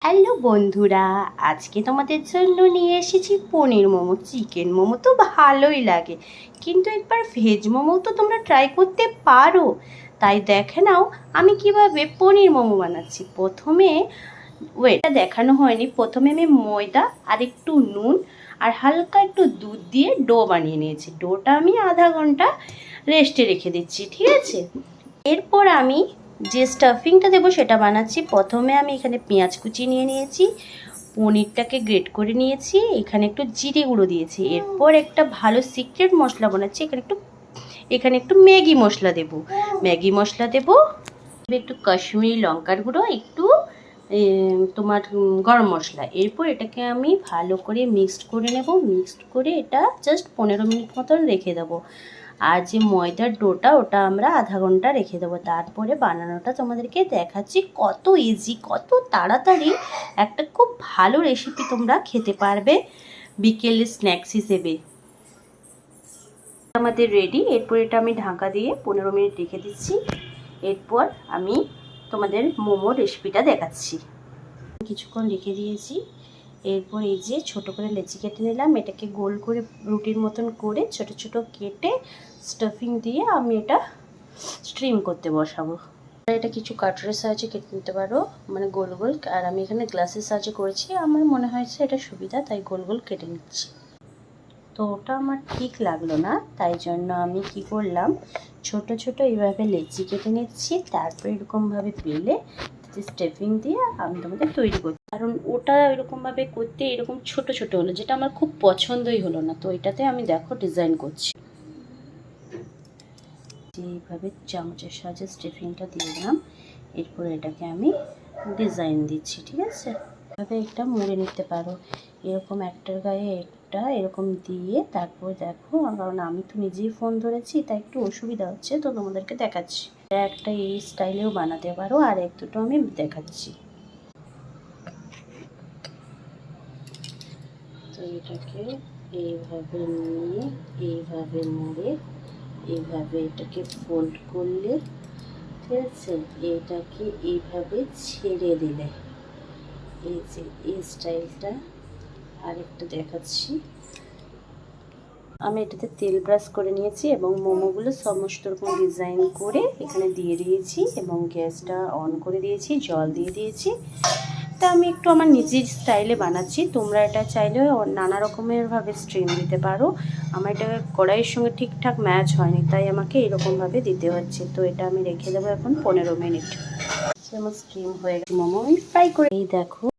Hello বন্ধুরা, আজকে তোমাদের জন্য নিয়ে এসেছি পনির মোমো। চিকেন মোমো তো ভালোই লাগে, কিন্তু একবার ভেজ মোমো তো তোমরা ট্রাই করতে পারো। তাই দেখে নাও আমি কিভাবে পনির মোমো বানাচ্ছি। প্রথমে ওয়েটা দেখানো হয়নি, প্রথমে আমি ময়দা আর একটু নুন আর হালকা একটু দুধ দিয়ে ডো বানিয়ে নিয়েছি। ডোটা আমি আধা ঘন্টা রেস্টে রেখে দিচ্ছি, ঠিক আছে। এরপর আমি যে স্টাফিংটা দেবো সেটা বানাচ্ছি। প্রথমে আমি এখানে পেঁয়াজ কুচি নিয়ে নিয়েছি, পনিরটাকে গ্রেট করে নিয়েছি, এখানে একটু জিরে গুঁড়ো দিয়েছি। এরপর একটা ভালো সিক্রেট মশলা বানাচ্ছি। এখানে একটু ম্যাগি মশলা দেব, একটু কাশ্মীরি লঙ্কার গুঁড়ো, একটু তোমার গরম মশলা। এরপর এটাকে আমি ভালো করে মিক্সড করে নেব। মিক্সড করে এটা জাস্ট 15 মিনিট মতন রেখে দেবো। আর যে ময়দার ডোটা ওটা আমরা আধা ঘন্টা রেখে দেবো। তারপরে বানানোটা তোমাদেরকে দেখাচ্ছি। কত ইজি, কত তাড়াতাড়ি একটা খুব ভালো রেসিপি তোমরা খেতে পারবে বিকেলের স্ন্যাক্স হিসেবে। আমাদের রেডি। এরপর এটা আমি ঢাকা দিয়ে 15 মিনিট রেখে দিচ্ছি। এরপর আমি তোমাদের মোমো রেসিপিটা দেখাচ্ছি। কিছুক্ষণ রেখে দিয়েছি। এরপর এই যে ছোট করে লেচি কেটে নিলাম, এটাকে গোল করে রুটির মতন করে ছোট ছোট কেটে স্টাফিং দিয়ে আমি এটা স্ট্রিম করতে বসাবো। এটা কিছু কাটারের সাহায্যে কেটে নিতে পারো, মানে গোল গোল। আর আমি এখানে গ্লাসের সাহায্যে করেছি, আমার মনে হয়েছে এটা সুবিধা, তাই গোল গোল কেটে নিচ্ছি। তো ওটা আমার ঠিক লাগলো না, তাই জন্য আমি কি করলাম, ছোট ছোট এইভাবে লেচি কেটে নিচ্ছি। তারপর এরকমভাবে বেলে স্টাফিং দিয়ে আমি তোমাদের তৈরি করছি। কারণ ওটা এরকমভাবে করতে এরকম ছোট ছোট হলো, যেটা আমার খুব পছন্দই হলো না। তো এটাতে আমি দেখো ডিজাইন করছি। এইভাবে চামচের সাহায্যে স্টাফিংটা দিয়ে দিলাম। এরপর এটাকে আমি ডিজাইন দিচ্ছি, ঠিক আছে। এভাবে একটা মুড়ে নিতে পারো, এরকম একটার গায়ে একটা এরকম দিয়ে। তারপর দেখো, কারণ আমি তো নিজেই ফোন ধরেছি তাই একটু অসুবিধা হচ্ছে, তো তোমাদেরকে দেখাচ্ছি। একটা এই স্টাইলেও বানাতে পারো, আর এক দুটো আমি দেখাচ্ছি। তো এটাকে এইভাবে নিয়ে এইভাবে মুড়ে এইভাবে এটাকে ফোল্ড করলে, ঠিক আছে, এটাকে এইভাবে ছেড়ে দিলে, এই যে এই স্টাইলটা। আরেকটা দেখাচ্ছি। আমি এটাতে তেল ব্রাশ করে নিয়েছি এবং মোমোগুলো সমস্ত রকম ডিজাইন করে এখানে দিয়ে দিয়েছি এবং গ্যাসটা অন করে দিয়েছি, জল দিয়ে দিয়েছি। তা আমি একটু আমার নিজের স্টাইলে বানাচ্ছি, তোমরা এটা চাইলে নানা রকমেরভাবে স্ট্রিম দিতে পারো। আমার এটা কড়াইয়ের সঙ্গে ঠিকঠাক ম্যাচ হয়নি, তাই আমাকে এরকমভাবে দিতে হচ্ছে। তো এটা আমি রেখে দেবো এখন 15 মিনিট। আমার স্ট্রিম হয়ে গেছে, মোমো আমি ফ্রাই করে। এই দেখো